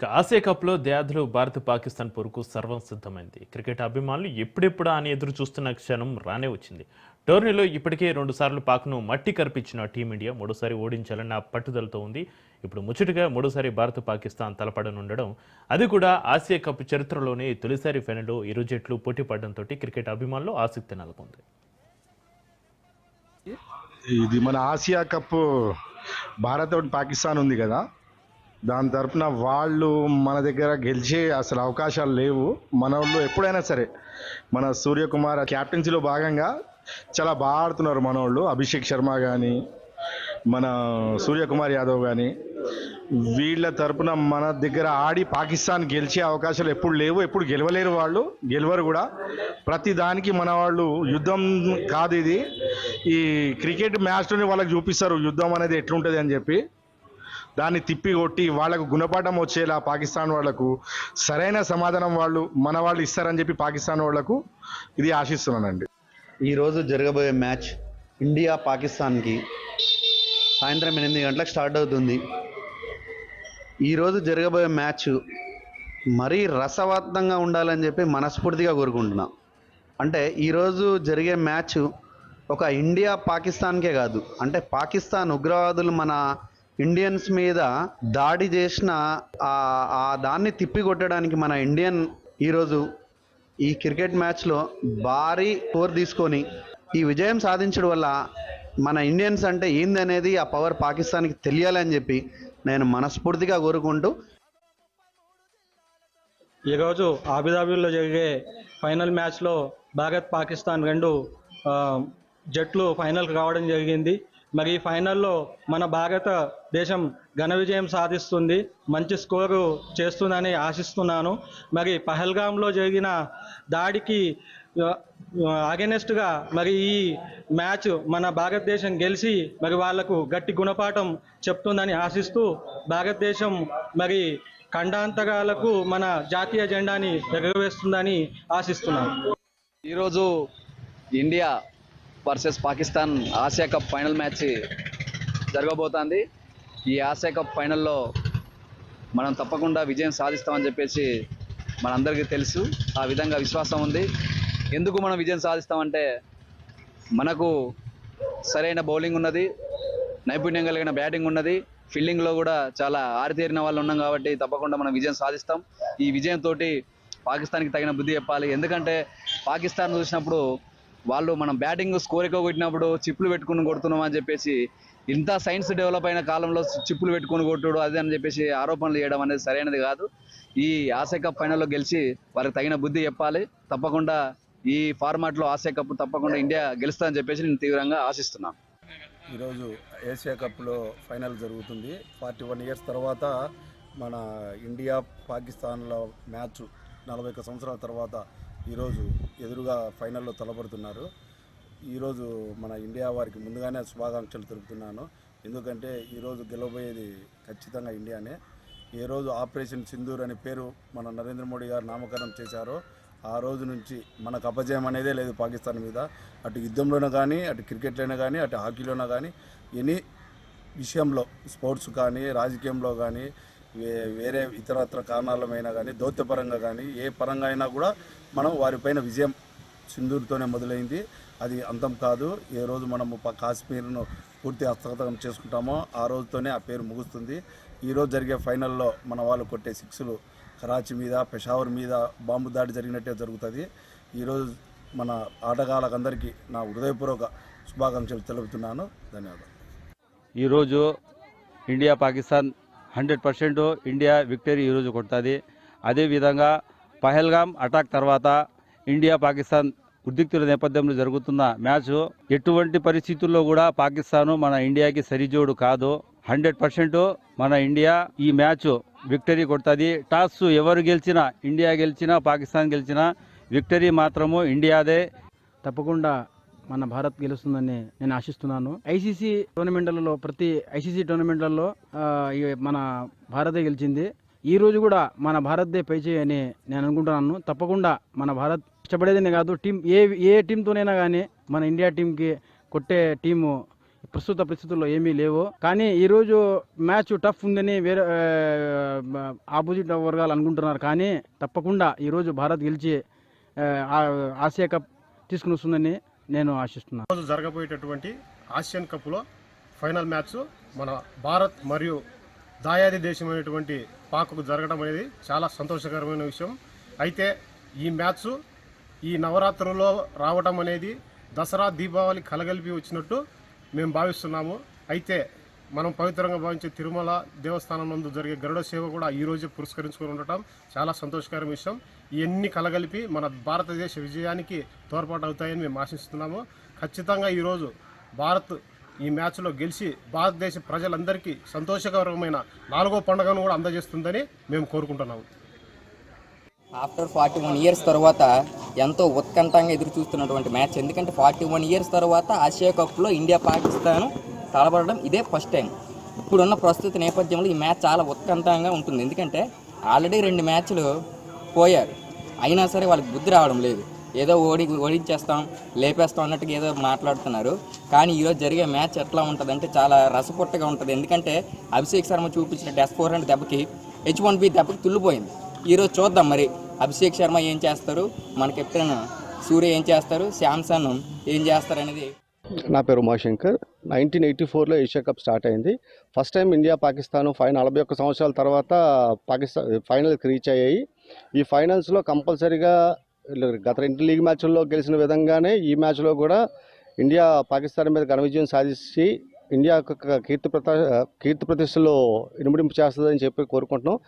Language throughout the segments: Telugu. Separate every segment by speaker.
Speaker 1: ఆసియా కప్లో దేయాదులు భారత్ పాకిస్తాన్ పొరుకు సర్వం సిద్ధమైంది. క్రికెట్ అభిమానులు ఎప్పుడెప్పుడా అని ఎదురు చూస్తున్న క్షణం రానే వచ్చింది. టోర్నీలో ఇప్పటికే 2 సార్లు పాక్ను మట్టి కరిపించిన టీమిండియా మూడోసారి ఓడించాలన్న పట్టుదలతో ఉంది. ఇప్పుడు ముచ్చటగా మూడోసారి భారత్ పాకిస్తాన్ తలపడనుండడం, అది కూడా ఆసియా కప్ చరిత్రలోనే తొలిసారి ఫైనల్లో ఇరు జట్లు పోటీ పడడంతో క్రికెట్ అభిమానులు ఆసక్తి నెలకొంది.
Speaker 2: ఇది మన ఆసియా కప్ భారత్ ఒకటి పాకిస్తాన్ ఉంది కదా, దాని తరపున వాళ్ళు మన దగ్గర గెలిచే అసలు అవకాశాలు లేవు. మన వాళ్ళు ఎప్పుడైనా సరే మన సూర్యకుమార్ క్యాప్టెన్సీలో భాగంగా చాలా బాగా ఆడుతున్నారు మన వాళ్ళు. అభిషేక్ శర్మ కానీ మన సూర్యకుమార్ యాదవ్ కానీ వీళ్ళ తరపున మన దగ్గర ఆడి పాకిస్తాన్ గెలిచే అవకాశాలు ఎప్పుడు లేవు, ఎప్పుడు గెలవలేరు, వాళ్ళు గెలవరు కూడా. ప్రతి దానికి మన వాళ్ళు యుద్ధం కాదు ఇది, ఈ క్రికెట్ మ్యాచ్లోనే వాళ్ళకి చూపిస్తారు యుద్ధం అనేది ఎట్లుంటుంది అని చెప్పి. దాన్ని తిప్పి కొట్టి వాళ్ళకు గుణపాఠం వచ్చేలా పాకిస్తాన్ వాళ్లకు సరైన సమాధానం మన వాళ్ళు ఇస్తారని చెప్పి పాకిస్తాన్ వాళ్లకు ఇది ఆశిస్తున్నానండి.
Speaker 3: ఈరోజు జరగబోయే మ్యాచ్ ఇండియా పాకిస్తాన్కి సాయంత్రం 8 గంటలకు స్టార్ట్ అవుతుంది. ఈరోజు జరగబోయే మ్యాచ్ మరీ రసవత్తంగా ఉండాలని చెప్పి మనస్ఫూర్తిగా కోరుకుంటున్నాం. అంటే ఈరోజు జరిగే మ్యాచ్ ఒక ఇండియా పాకిస్తాన్కే కాదు, అంటే పాకిస్తాన్ ఉగ్రవాదులు మన ఇండియన్స్ మీద దాడి చేసిన ఆ దాన్ని తిప్పికొట్టడానికి మన ఇండియన్ ఈరోజు ఈ క్రికెట్ మ్యాచ్లో భారీ స్కోర్ తీసుకొని ఈ విజయం సాధించడం వల్ల మన ఇండియన్స్ అంటే ఏందనేది ఆ పవర్ పాకిస్తాన్కి తెలియాలని చెప్పి నేను మనస్ఫూర్తిగా కోరుకుంటూ,
Speaker 4: ఈరోజు అబుదాబిలో జరిగే ఫైనల్ మ్యాచ్లో భారత్ పాకిస్తాన్ రెండు జట్లు ఫైనల్కి రావడం జరిగింది. మరి ఈ ఫైనల్లో మన భారతదేశం ఘన విజయం సాధిస్తుంది, మంచి స్కోరు చేస్తుందని ఆశిస్తున్నాను. మరి పహల్గామ్లో జరిగిన దాడికి అగెనెస్ట్గా మరి ఈ మ్యాచ్ మన భారతదేశం గెలిచి మరి వాళ్లకు గట్టి గుణపాఠం చెప్తుందని ఆశిస్తూ, భారతదేశం మరి ఖండాంతరాలకు మన జాతీయ జెండాని ఎగరవేస్తుందని ఆశిస్తున్నాను.
Speaker 5: ఈరోజు India versus Pakistan Asia cup final match జరగబోతోంది. ఈ ఆసియా కప్ ఫైనల్లో మనం తప్పకుండా విజయం సాధిస్తామని చెప్పేసి మనందరికీ తెలుసు. ఆ విధంగా విశ్వాసం ఉంది. ఎందుకు మనం విజయం సాధిస్తామంటే మనకు సరైన బౌలింగ్ ఉన్నది, నైపుణ్యం కలిగిన బ్యాటింగ్ ఉన్నది, ఫీల్డింగ్లో కూడా చాలా ఆరితేరిన వాళ్ళు ఉన్నాం కాబట్టి తప్పకుండా మనం విజయం సాధిస్తాం. ఈ విజయంతో పాకిస్తాన్కి తగిన బుద్ధి చెప్పాలి. ఎందుకంటే పాకిస్తాన్ చూసినప్పుడు వాళ్ళు మనం బ్యాటింగ్ స్కోర్ ఎక్కువ కొట్టినప్పుడు చిప్పులు పెట్టుకుని కొడుతున్నాం అని చెప్పేసి, ఇంత సైన్స్ డెవలప్ అయిన కాలంలో చిప్పులు పెట్టుకుని కొట్టుడు అది అని చెప్పేసి ఆరోపణలు చేయడం అనేది సరైనది కాదు. ఈ ఆసియా కప్ ఫైనల్లో గెలిచి వారికి తగిన బుద్ధి చెప్పాలి. తప్పకుండా ఈ ఫార్మాట్లో ఆసియా కప్ తప్పకుండా ఇండియా గెలుస్తుందని చెప్పేసి నేను తీవ్రంగా ఆశిస్తున్నాను.
Speaker 6: ఈరోజు ఏషియా కప్లో ఫైనల్ జరుగుతుంది. 41 ఇయర్స్ తర్వాత మన ఇండియా పాకిస్తాన్లో మ్యాచ్ 41 సంవత్సరాల తర్వాత ఈరోజు ఎదురుగా ఫైనల్లో తలపడుతున్నారు. ఈరోజు మన ఇండియా వారికి ముందుగానే శుభాకాంక్షలు తెలుపుతున్నాను. ఎందుకంటే ఈరోజు గెలవబోయేది ఖచ్చితంగా ఇండియానే. ఏ రోజు ఆపరేషన్ సింధూర్ అనే పేరు మన నరేంద్ర మోడీ గారు నామకరణం చేశారో ఆ రోజు నుంచి మనకు అపజయం అనేదే లేదు పాకిస్తాన్ మీద. అటు యుద్ధంలోనే కానీ, అటు క్రికెట్లోనే కానీ, అటు హాకీలోనే కానీ, ఎనీ విషయంలో స్పోర్ట్స్ కానీ, రాజకీయంలో కానీ, వేరే ఇతరత్ర కారణాలమైనా కానీ, దౌత్యపరంగా కానీ, ఏ పరంగా అయినా కూడా మనం వారిపైన విజయం సింధూర్తోనే మొదలైంది. అది అంతం కాదు. ఏ రోజు మనము కాశ్మీర్ను పూర్తి హస్తగతం చేసుకుంటామో ఆ రోజుతోనే ఆ పేరు ముగుస్తుంది. ఈరోజు జరిగే ఫైనల్లో మన వాళ్ళు కొట్టే సిక్స్లు కరాచీ మీద, పెషావర్ మీద బాంబు దాడి జరిగినట్టే జరుగుతుంది. ఈరోజు మన ఆటగాళ్ళకందరికీ నా హృదయపూర్వక శుభాకాంక్షలు తెలుపుతున్నాను. ధన్యవాదాలు.
Speaker 7: ఈరోజు ఇండియా పాకిస్తాన్ 100% ఇండియా విక్టరీ ఈరోజు కొడుతుంది. అదేవిధంగా పహల్గామ్ అటాక్ తర్వాత ఇండియా పాకిస్తాన్ ఉద్రిక్తుల నేపథ్యంలో జరుగుతున్న మ్యాచ్ ఎటువంటి పరిస్థితుల్లో కూడా పాకిస్తాను మన ఇండియాకి సరిజోడు కాదు. 100% మన ఇండియా ఈ మ్యాచ్ విక్టరీ కొడుతుంది. టాస్ ఎవరు గెలిచినా, ఇండియా గెలిచినా పాకిస్తాన్ గెలిచినా విక్టరీ మాత్రము ఇండియాదే.
Speaker 8: తప్పకుండా మన భారత్ గెలుస్తుందని నేను ఆశిస్తున్నాను. ఐసీసీ టోర్నమెంట్లలో ప్రతి ఐసీసీ టోర్నమెంట్లలో మన భారతే గెలిచింది. ఈ రోజు కూడా మన భారత్దే పై చేయి అని నేను అనుకుంటున్నాను. తప్పకుండా మన భారత్ ఇష్టపడేదనే కాదు, టీం ఏ టీంతోనైనా కానీ మన ఇండియా టీంకి కొట్టే టీము ప్రస్తుత పరిస్థితుల్లో ఏమీ లేవు. కానీ ఈరోజు మ్యాచ్ టఫ్ ఉందని వేరే ఆపోజిట్ వర్గాలు అనుకుంటున్నారు. కానీ తప్పకుండా ఈరోజు భారత్ గెలిచి ఆసియా కప్ తీసుకుని వస్తుందని నేను ఆశిస్తున్నాను.
Speaker 9: రోజు జరగబోయేటటువంటి ఆసియన్ కప్లో ఫైనల్ మ్యాచ్ మన భారత్ మరియు దాయాది దేశమైనటువంటి పాక్కు జరగడం అనేది చాలా సంతోషకరమైన విషయం. అయితే ఈ మ్యాచ్ ఈ నవరాత్రుల్లో రావడం అనేది దసరా దీపావళి కలగలిపి వచ్చినట్టు మేము భావిస్తున్నాము. అయితే మనం పవిత్రంగా భావించే తిరుమల దేవస్థానం నందు జరిగే గరుడ సేవ కూడా ఈరోజే పురస్కరించుకొని ఉండటం చాలా సంతోషకరమైన విషయం. ఇవన్నీ కలగలిపి మన భారతదేశ విజయానికి తోడ్పాటు అవుతాయని మేము ఆశిస్తున్నాము. ఖచ్చితంగా ఈరోజు భారత్ ఈ మ్యాచ్లో గెలిచి భారతదేశ ప్రజలందరికీ సంతోషకరమైన 4వ పండుగను కూడా అందజేస్తుందని మేము కోరుకుంటున్నాము.
Speaker 10: ఆఫ్టర్ 41 ఇయర్స్ తర్వాత ఎంతో ఉత్కంఠంగా ఎదురు చూస్తున్నటువంటి మ్యాచ్. ఎందుకంటే 41 ఇయర్స్ తర్వాత ఆసియా కప్లో ఇండియా పాకిస్తాన్ తలపడడం ఇదే ఫస్ట్ టైం. ఇప్పుడున్న ప్రస్తుత నేపథ్యంలో ఈ మ్యాచ్ చాలా ఉత్కంఠంగా ఉంటుంది. ఎందుకంటే ఆల్రెడీ 2 మ్యాచ్లు పోయారు, అయినా సరే వాళ్ళకి బుద్ధి రావడం లేదు. ఏదో ఓడించేస్తాం లేపేస్తాం అన్నట్టుగా ఏదో మాట్లాడుతున్నారు. కానీ ఈరోజు జరిగే మ్యాచ్ ఎట్లా ఉంటుందంటే చాలా రసపుట్టగా ఉంటుంది. ఎందుకంటే అభిషేక్ శర్మ చూపించిన S-400 దెబ్బకి H-1B దెబ్బకి తుల్లిపోయింది. ఈరోజు చూద్దాం మరి అభిషేక్ శర్మ ఏం చేస్తారు, మన కెప్టెన్ సూర్య ఏం చేస్తారు, శాంసన్ ఏం చేస్తారు అనేది.
Speaker 11: నా పేరు ఉమాశంకర్. 1984లో ఏషియా కప్ స్టార్ట్ అయింది. ఫస్ట్ టైం ఇండియా పాకిస్తాన్ 41 సంవత్సరాల తర్వాత పాకిస్తాన్ ఫైనల్కి రీచ్ అయ్యాయి. ఈ ఫైనల్స్లో కంపల్సరీగా గత 2 లీగ్ మ్యాచ్ల్లో గెలిచిన విధంగానే ఈ మ్యాచ్లో కూడా ఇండియా పాకిస్తాన్ మీద ఘన విజయం సాధించి ఇండియా కీర్తి ప్రతిష్టలో ఇనుమడింపు చేస్తుందని చెప్పి కోరుకుంటున్నాం.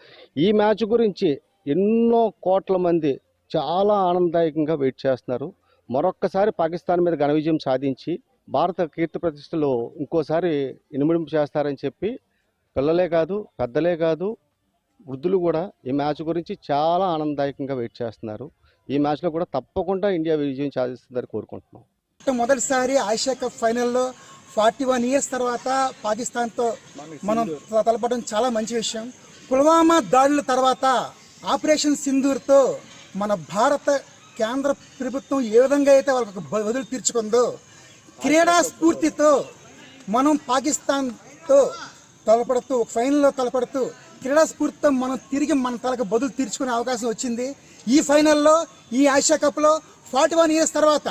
Speaker 11: ఈ మ్యాచ్ గురించి ఎన్నో కోట్ల మంది చాలా ఆనందదాయకంగా వెయిట్ చేస్తున్నారు. మరొక్కసారి పాకిస్తాన్ మీద ఘన విజయం సాధించి భారత కీర్తి ప్రతిష్టలో ఇంకోసారి ఇనుమడింపు చేస్తారని చెప్పి పిల్లలే కాదు పెద్దలే కాదు వృద్ధులు కూడా ఈ మ్యాచ్ గురించి చాలా ఆనందదాయకంగా వెయిట్ చేస్తున్నారు. ఈ మ్యాచ్లో కూడా తప్పకుండా ఇండియా విజయం సాధిస్తుందని కోరుకుంటున్నాం.
Speaker 12: మొదటిసారి ఆసియా కప్ ఫైనల్లో 41 ఇయర్స్ తర్వాత పాకిస్తాన్తో మనం తలపడడం చాలా మంచి విషయం. పుల్వామా దాడుల తర్వాత ఆపరేషన్ సింధూర్తో మన భారత కేంద్ర ప్రభుత్వం ఏ విధంగా అయితే వాళ్ళకు బదులు తీర్చుకుందో, క్రీడా స్ఫూర్తితో మనం పాకిస్తాన్తో తలపడుతూ ఫైనల్లో తలపడుతూ క్రీడా స్ఫూర్తితో మనం తిరిగి మన తలకు బదులు తీర్చుకునే అవకాశం వచ్చింది. ఈ ఫైనల్లో ఈ ఆసియా కప్లో 41 ఇయర్స్ తర్వాత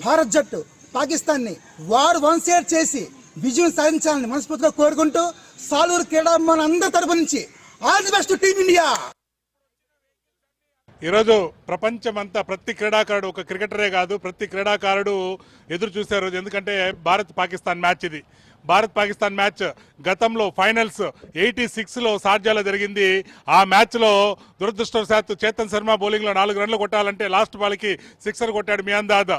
Speaker 12: భారత్ జట్టు పాకిస్తాన్ని వార్ 1 సైడ్ చేసి విజయం సాధించాలని మనస్ఫూర్తిగా కోరుకుంటూ సాలూరు క్రీడాభిమానుల అందరి తరపు నుంచి all the best team India.
Speaker 13: ఈరోజు ప్రపంచమంతా ప్రతి క్రీడాకారుడు, ఒక క్రికెటరే కాదు ప్రతి క్రీడాకారుడు ఎదురు చూసే రోజు. ఎందుకంటే భారత్ పాకిస్తాన్ మ్యాచ్ ఇది. భారత్ పాకిస్తాన్ మ్యాచ్ గతంలో ఫైనల్స్ 86లో షార్జాలో జరిగింది. ఆ మ్యాచ్లో దురదృష్టవశాత్తు చేతన్ శర్మ బౌలింగ్లో 4 రన్లు కొట్టాలంటే లాస్ట్ బాల్కి 6 కొట్టాడు మియాందాద్.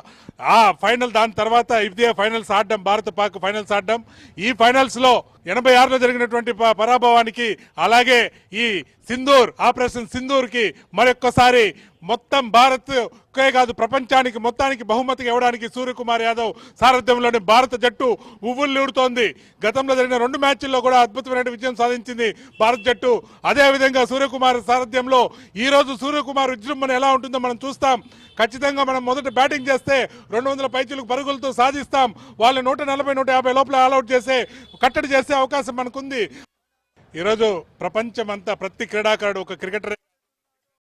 Speaker 13: ఆ ఫైనల్ దాని తర్వాత ఇదే ఫైనల్స్ ఆడడం, భారత్ పాక్ ఫైనల్స్ ఆడడం. ఈ ఫైనల్స్లో 86లో జరిగినటువంటి పరాభవానికి, అలాగే ఈ సింధూర్ ఆపరేషన్ సింధూర్కి మరొక్కసారి మొత్తం భారత్కే కాదు ప్రపంచానికి మొత్తానికి బహుమతిగా ఇవ్వడానికి సూర్యకుమార్ యాదవ్ సారథ్యంలోని భారత జట్టు ఉవ్వులూడుతోంది. గతంలో జరిగిన 2 మ్యాచ్ల్లో కూడా అద్భుతమైన విజయం సాధించింది భారత జట్టు. అదేవిధంగా సూర్యకుమార్ సారథ్యంలో ఈరోజు సూర్యకుమార్ విజృంభణ ఎలా ఉంటుందో మనం చూస్తాం. ఖచ్చితంగా మనం మొదట బ్యాటింగ్ చేస్తే 200 పైచిలకు పరుగులతో సాధిస్తాం. వాళ్ళు 140, 150 లోపల ఆల్అౌట్ చేసే కట్టడి చేసే అవకాశం మనకుంది. ఈరోజు ప్రపంచమంతా ప్రతి క్రీడాకారుడు, ఒక క్రికెటర్